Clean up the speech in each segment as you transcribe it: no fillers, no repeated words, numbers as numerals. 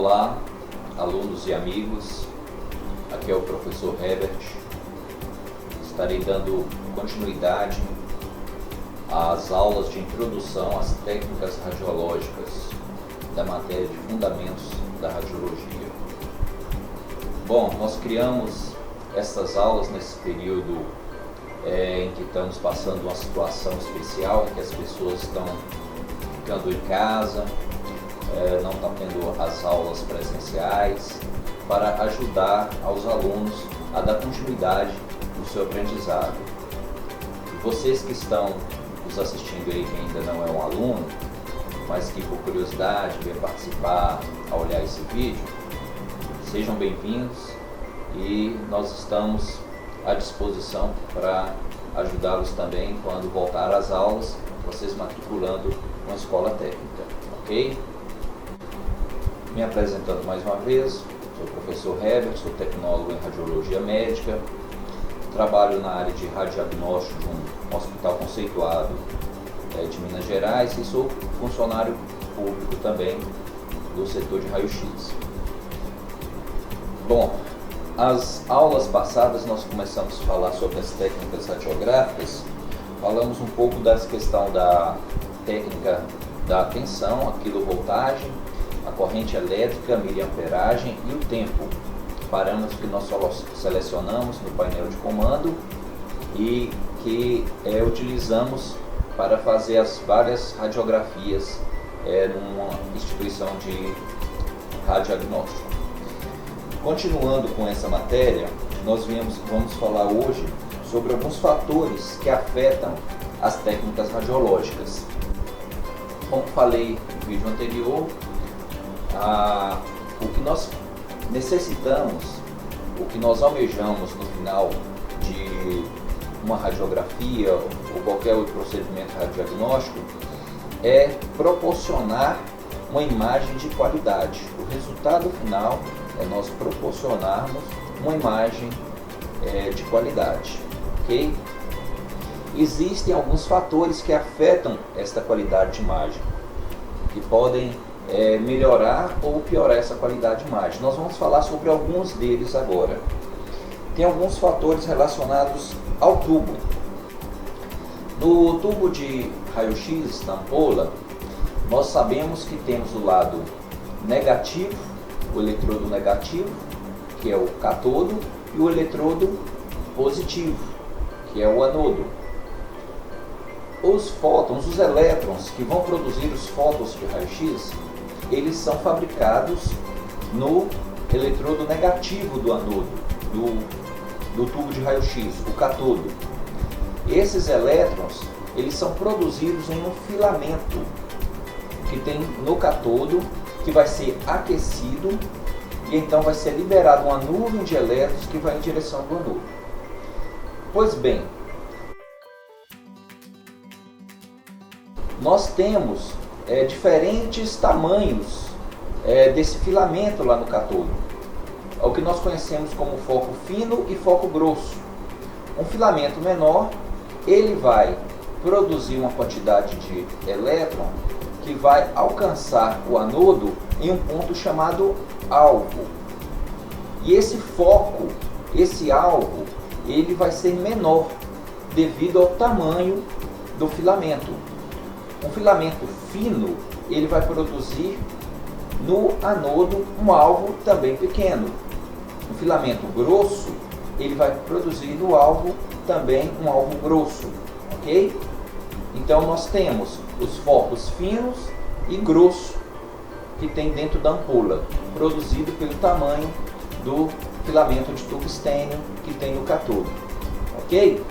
Olá, alunos e amigos, aqui é o professor Herbert. Estarei dando continuidade às aulas de introdução às técnicas radiológicas da matéria de fundamentos da radiologia. Bom, nós criamos essas aulas nesse período em que estamos passando uma situação especial, em que as pessoas estão ficando em casa, não estão tendo as aulas presenciais, para ajudar aos alunos a dar continuidade no seu aprendizado. E vocês que estão nos assistindo aí, que ainda não é um aluno, mas que por curiosidade quer participar ao olhar esse vídeo, sejam bem-vindos e nós estamos à disposição para ajudá-los também quando voltar às aulas, vocês matriculando uma escola técnica, ok? Me apresentando mais uma vez, sou o professor Herbert, sou tecnólogo em radiologia médica, trabalho na área de radiodiagnóstico de um hospital conceituado de Minas Gerais e sou funcionário público também do setor de raio-x. Bom, as aulas passadas nós começamos a falar sobre as técnicas radiográficas, falamos um pouco da questão da técnica da tensão, a quilovoltagem, a corrente elétrica, a miliamperagem e o tempo, parâmetros que nós selecionamos no painel de comando e que utilizamos para fazer as várias radiografias numa instituição de radiodiagnóstico. Continuando com essa matéria, nós vamos falar hoje sobre alguns fatores que afetam as técnicas radiológicas. Como falei no vídeo anterior, o que nós necessitamos, o que nós almejamos no final de uma radiografia ou qualquer outro procedimento radiodiagnóstico é proporcionar uma imagem de qualidade. O resultado final é nós proporcionarmos uma imagem de qualidade, ok? Existem alguns fatores que afetam esta qualidade de imagem, que podem melhorar ou piorar essa qualidade de imagem. Nós vamos falar sobre alguns deles agora. Tem alguns fatores relacionados ao tubo. No tubo de raio-x, na ampola, nós sabemos que temos o lado negativo, o eletrodo negativo, que é o catodo, e o eletrodo positivo, que é o anodo. Os fótons, os elétrons que vão produzir os fótons de raio-x, eles são fabricados no eletrodo negativo do anodo, do tubo de raio-x, o catodo. Esses elétrons, eles são produzidos em um filamento que tem no catodo, que vai ser aquecido e então vai ser liberado uma nuvem de elétrons que vai em direção do anodo. Pois bem, nós temos diferentes tamanhos desse filamento lá no catodo. É o que nós conhecemos como foco fino e foco grosso. Um filamento menor, ele vai produzir uma quantidade de elétron que vai alcançar o anodo em um ponto chamado alvo. E esse foco, esse alvo, ele vai ser menor devido ao tamanho do filamento. Um filamento fino, ele vai produzir no anodo um alvo também pequeno. Um filamento grosso, ele vai produzir no alvo também um alvo grosso, ok? Então nós temos os focos finos e grosso que tem dentro da ampola, produzido pelo tamanho do filamento de tungstênio que tem no catodo, ok?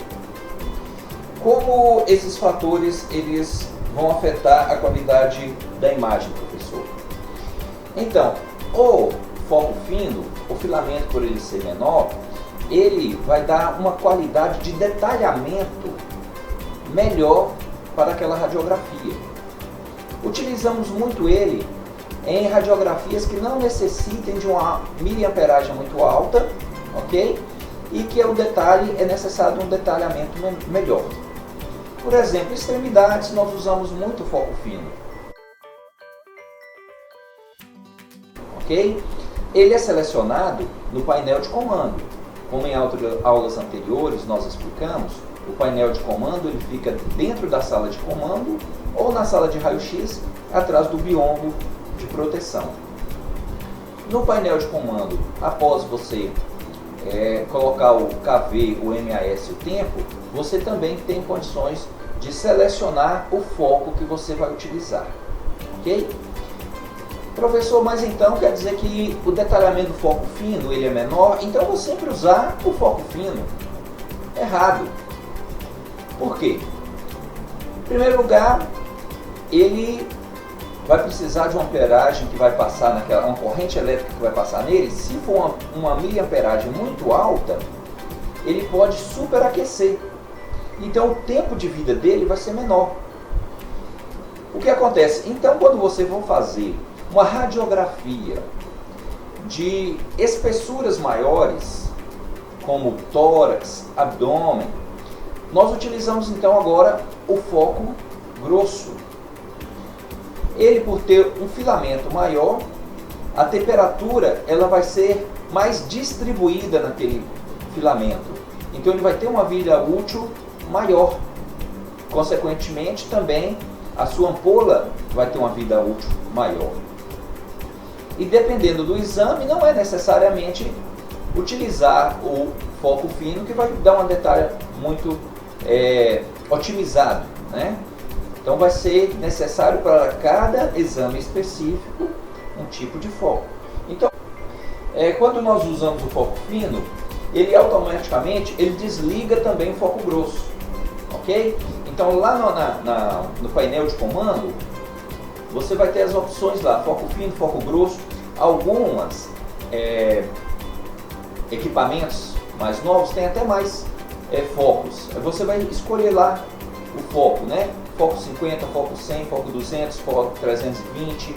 Como esses fatores eles vão afetar a qualidade da imagem, professor? Então, o foco fino, o filamento por ele ser menor, ele vai dar uma qualidade de detalhamento melhor para aquela radiografia. Utilizamos muito ele em radiografias que não necessitem de uma miliamperagem muito alta, ok? E que o detalhe é necessário um detalhamento melhor. Por exemplo, extremidades, nós usamos muito foco fino. ok? Ele é selecionado no painel de comando. Como em aulas anteriores nós explicamos, o painel de comando ele fica dentro da sala de comando ou na sala de raio-x, atrás do biombo de proteção. No painel de comando, após você colocar o KV, o MAS e o tempo, você também tem condições de selecionar o foco que você vai utilizar, ok? Professor, mas então quer dizer que o detalhamento do foco fino ele é menor, então eu vou sempre usar o foco fino. Errado. Por quê? Em primeiro lugar, ele vai precisar de uma amperagem que vai passar uma corrente elétrica que vai passar nele. Se for uma miliamperagem muito alta, ele pode superaquecer. Então o tempo de vida dele vai ser menor. O que acontece? Então quando você for fazer uma radiografia de espessuras maiores, como tórax, abdômen, nós utilizamos então agora o foco grosso. Ele, por ter um filamento maior, a temperatura ela vai ser mais distribuída naquele filamento. Então ele vai ter uma vida útil maior. Consequentemente, também a sua ampola vai ter uma vida útil maior. E dependendo do exame, não é necessariamente utilizar o foco fino que vai dar um detalhe muito otimizado, né? Então vai ser necessário para cada exame específico um tipo de foco. Então, quando nós usamos o foco fino, ele automaticamente desliga também o foco grosso, ok? Então lá no painel de comando, você vai ter as opções lá, foco fino, foco grosso. Algumas equipamentos mais novos têm até mais focos. Você vai escolher lá o foco, né? Foco 50, foco 100, foco 200, foco 320.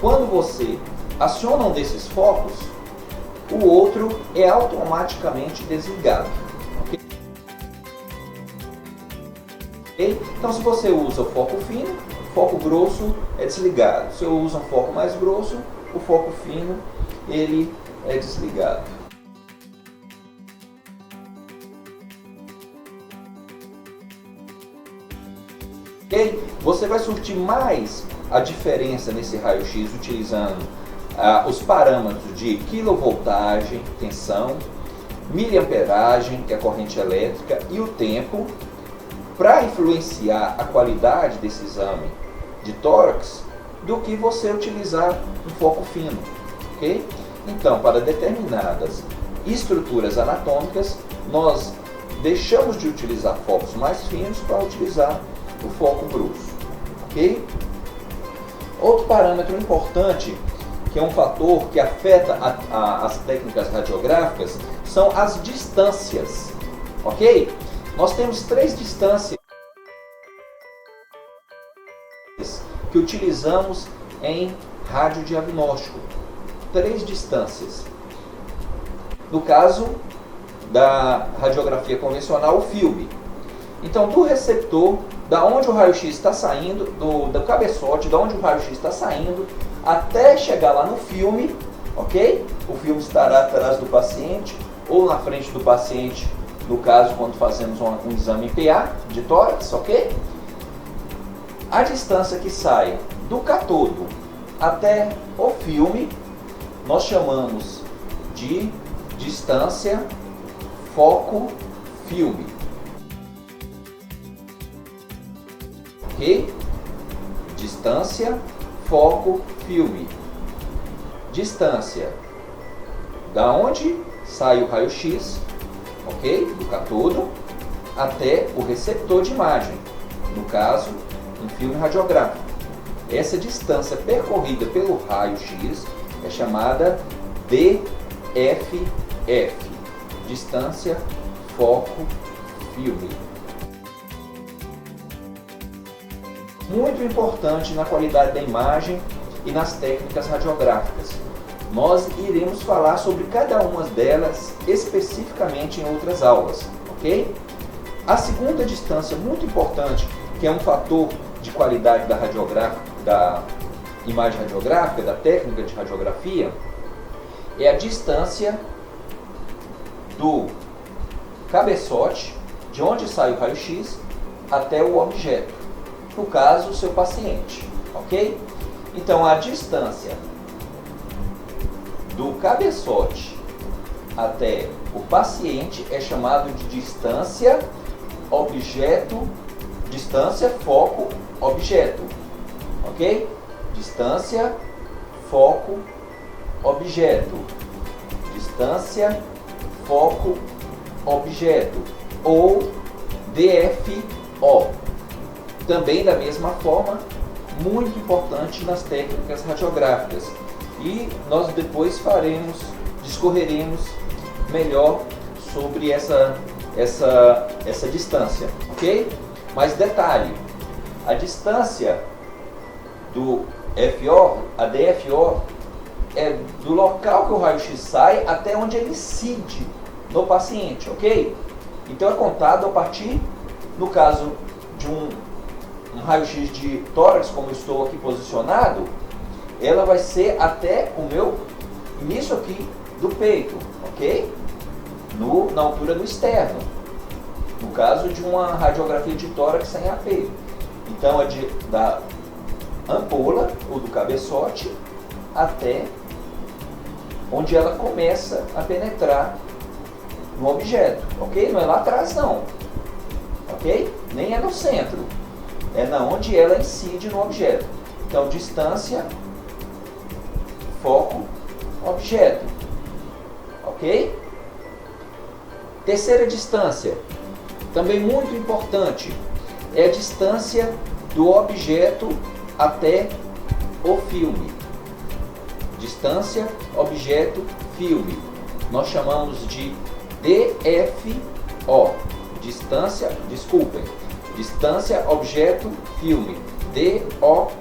Quando você aciona um desses focos, o outro é automaticamente desligado. Okay? Então, se você usa o foco fino, o foco grosso é desligado. Se eu uso um foco mais grosso, o foco fino ele é desligado. Okay? Você vai surtir mais a diferença nesse raio-x utilizando os parâmetros de quilovoltagem, tensão, miliamperagem, que é a corrente elétrica, e o tempo, para influenciar a qualidade desse exame de tórax, do que você utilizar um foco fino. Okay? Então, para determinadas estruturas anatômicas, nós deixamos de utilizar focos mais finos para utilizar o foco grosso. Okay? Outro parâmetro importante, que é um fator que afeta as técnicas radiográficas, são as distâncias. Ok? Nós temos 3 distâncias que utilizamos em radiodiagnóstico. 3 distâncias. No caso da radiografia convencional, o filme. Então, do receptor, da onde o raio-x está saindo, do cabeçote, da onde o raio-x está saindo, até chegar lá no filme, ok? O filme estará atrás do paciente ou na frente do paciente, no caso, quando fazemos um exame PA de tórax, ok? A distância que sai do catodo até o filme, nós chamamos de distância foco-filme. Ok? Distância, foco, filme. Distância da onde sai o raio-x, ok? Do catodo até o receptor de imagem, no caso, um filme radiográfico. Essa distância percorrida pelo raio-x é chamada DFF, distância, foco, filme. Muito importante na qualidade da imagem e nas técnicas radiográficas. Nós iremos falar sobre cada uma delas especificamente em outras aulas, ok? A segunda distância muito importante, que é um fator de qualidade da imagem radiográfica, da técnica de radiografia, é a distância do cabeçote, de onde sai o raio-x, até o objeto, no caso, o seu paciente, ok? Então, a distância do cabeçote até o paciente é chamado de distância objeto, distância foco objeto, ok? Distância foco objeto, distância foco objeto, ou DFO. Também da mesma forma, muito importante nas técnicas radiográficas. E nós depois discorreremos melhor sobre essa distância, ok? Mas detalhe, a distância do FO, a DFO, é do local que o raio-x sai até onde ele incide no paciente, ok? Então é contado a partir, no caso de um raio-x de tórax, como eu estou aqui posicionado, ela vai ser até o meu início aqui do peito, ok? Na altura do externo, no caso de uma radiografia de tórax sem AP. Então é da ampola, ou do cabeçote, até onde ela começa a penetrar no objeto, ok? Não é lá atrás não, ok? Nem é no centro, é na onde ela incide no objeto. Então, distância, foco, objeto, ok? Terceira distância, também muito importante, é a distância do objeto até o filme. Distância, objeto, filme. Nós chamamos de DFO. Distância, objeto, filme. DOF,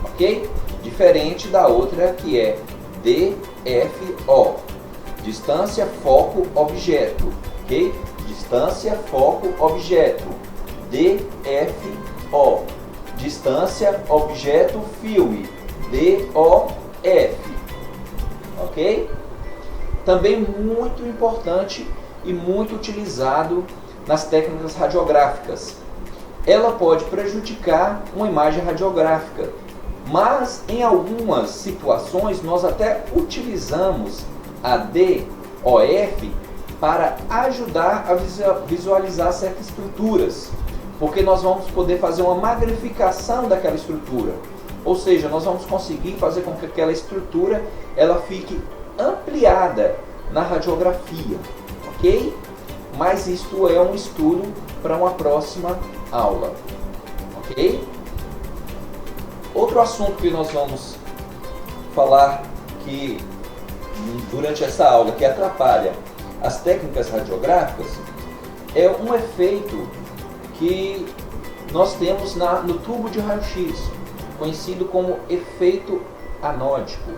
ok? Diferente da outra que é DFO. Distância, foco, objeto, ok? Distância, foco, objeto. DFO. Distância, objeto, filme. DOF, ok? Também muito importante e muito utilizado nas técnicas radiográficas. Ela pode prejudicar uma imagem radiográfica, mas em algumas situações nós até utilizamos a DOF para ajudar a visualizar certas estruturas, porque nós vamos poder fazer uma magnificação daquela estrutura, ou seja, nós vamos conseguir fazer com que aquela estrutura ela fique ampliada na radiografia, ok? Mas isto é um estudo para uma próxima aula, ok? Outro assunto que nós vamos falar que durante essa aula que atrapalha as técnicas radiográficas é um efeito que nós temos no tubo de raio-x, conhecido como efeito anódico.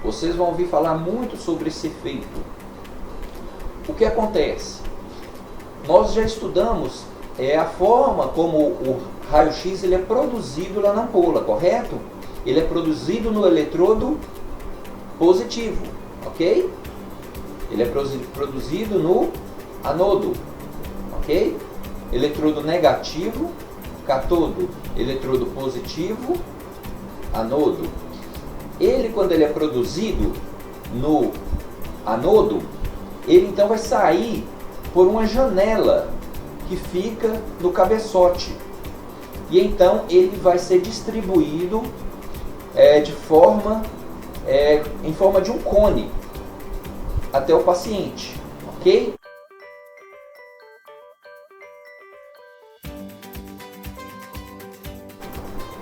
Vocês vão ouvir falar muito sobre esse efeito. O que acontece? Nós já estudamos a forma como o raio-x ele é produzido lá na ampola, correto? Ele é produzido no eletrodo positivo, ok? Ele é produzido no anodo, ok? Eletrodo negativo, catodo. Eletrodo positivo, anodo. Ele, quando ele é produzido no anodo, ele então vai sair por uma janela que fica no cabeçote. E então ele vai ser distribuído em forma de um cone até o paciente, ok?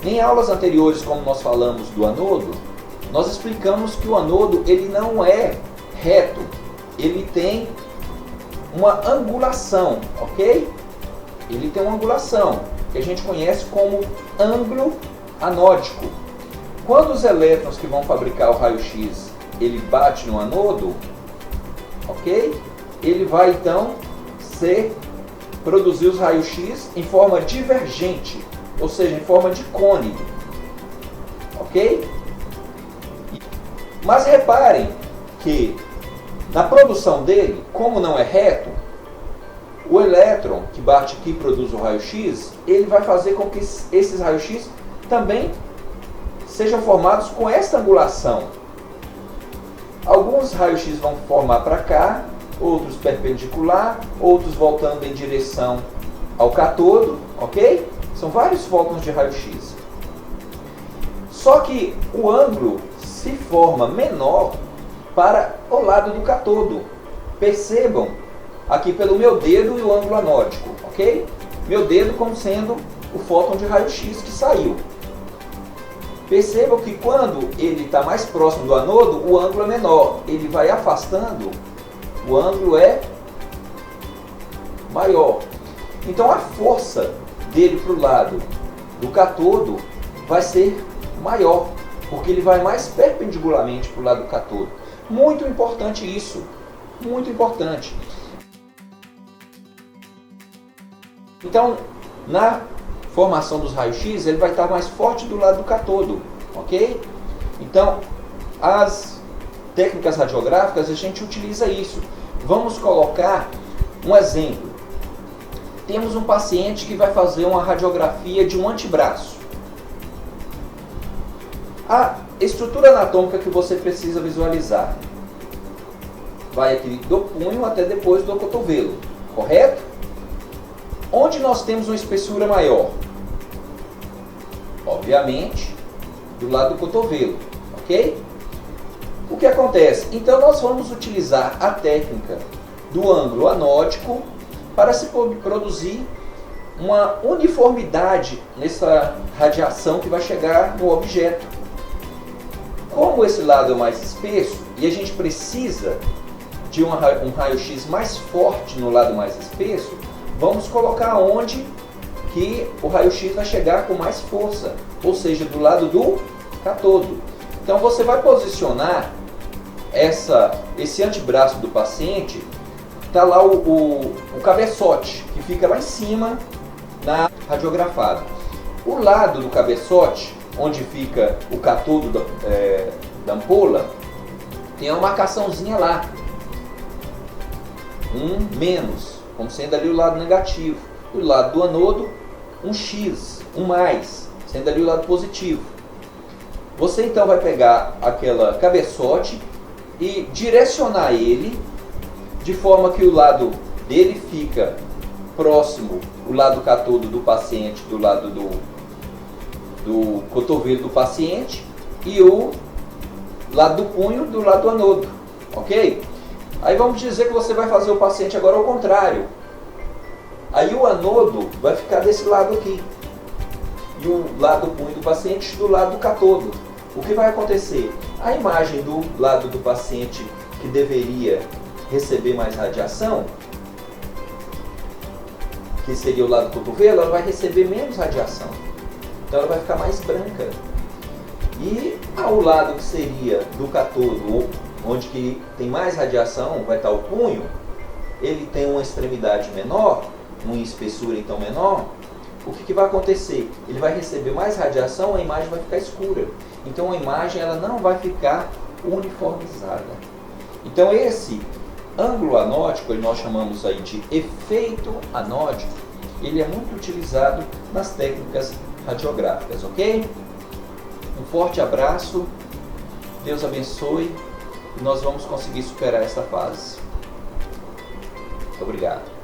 Em aulas anteriores, como nós falamos do anodo, nós explicamos que o anodo ele não é reto, ele tem uma angulação, ok? Ele tem uma angulação, que a gente conhece como ângulo anódico. Quando os elétrons que vão fabricar o raio-x, ele bate no anodo, ok? Ele vai então produzir os raios-x em forma divergente, ou seja, em forma de cone, ok? Mas reparem que na produção dele, como não é reto, o elétron que bate aqui e produz o raio-x, ele vai fazer com que esses raios-x também sejam formados com esta angulação. Alguns raios-x vão formar para cá, outros perpendicular, outros voltando em direção ao catodo, ok? São vários fótons de raio-x. Só que o ângulo se forma menor para o lado do catodo. Percebam aqui pelo meu dedo e o ângulo anódico, ok? Meu dedo como sendo o fóton de raio-x que saiu. Percebam que quando ele está mais próximo do anodo, o ângulo é menor. Ele vai afastando, o ângulo é maior. Então a força dele para o lado do catodo vai ser maior, porque ele vai mais perpendicularmente para o lado do catodo. Muito importante isso, muito importante. Então, na formação dos raios-x, ele vai estar mais forte do lado do catodo, ok? Então, as técnicas radiográficas, a gente utiliza isso. Vamos colocar um exemplo. Temos um paciente que vai fazer uma radiografia de um antebraço. A estrutura anatômica que você precisa visualizar vai aqui do punho até depois do cotovelo, correto? Onde nós temos uma espessura maior? Obviamente, do lado do cotovelo, ok? O que acontece? Então nós vamos utilizar a técnica do ângulo anódico para se produzir uma uniformidade nessa radiação que vai chegar no objeto. Como esse lado é mais espesso e a gente precisa de um raio-x mais forte no lado mais espesso, vamos colocar onde que o raio-x vai chegar com mais força, ou seja, do lado do catodo. Então você vai posicionar esse antebraço do paciente, está lá o cabeçote, que fica lá em cima na radiografada. O lado do cabeçote, onde fica o catodo da ampola, tem uma marcaçãozinha lá, um menos, como sendo ali o lado negativo. O lado do anodo, um X, um mais, sendo ali o lado positivo. Você então vai pegar aquela cabeçote e direcionar ele de forma que o lado dele fica próximo, o lado catodo do paciente do lado do cotovelo do paciente e o lado do punho do lado do anodo, ok? Aí vamos dizer que você vai fazer o paciente agora ao contrário. Aí o anodo vai ficar desse lado aqui e o lado do punho do paciente do lado do catodo. O que vai acontecer? A imagem do lado do paciente que deveria receber mais radiação, que seria o lado do cotovelo, ela vai receber menos radiação. Então ela vai ficar mais branca. E ao lado que seria do catodo, onde que tem mais radiação, vai estar o punho, ele tem uma extremidade menor, uma espessura então menor. O que vai acontecer? Ele vai receber mais radiação, a imagem vai ficar escura. Então a imagem ela não vai ficar uniformizada. Então esse ângulo anódico, nós chamamos aí de efeito anódico, ele é muito utilizado nas técnicas radiográficas, ok? Um forte abraço, Deus abençoe e nós vamos conseguir superar essa fase. Obrigado.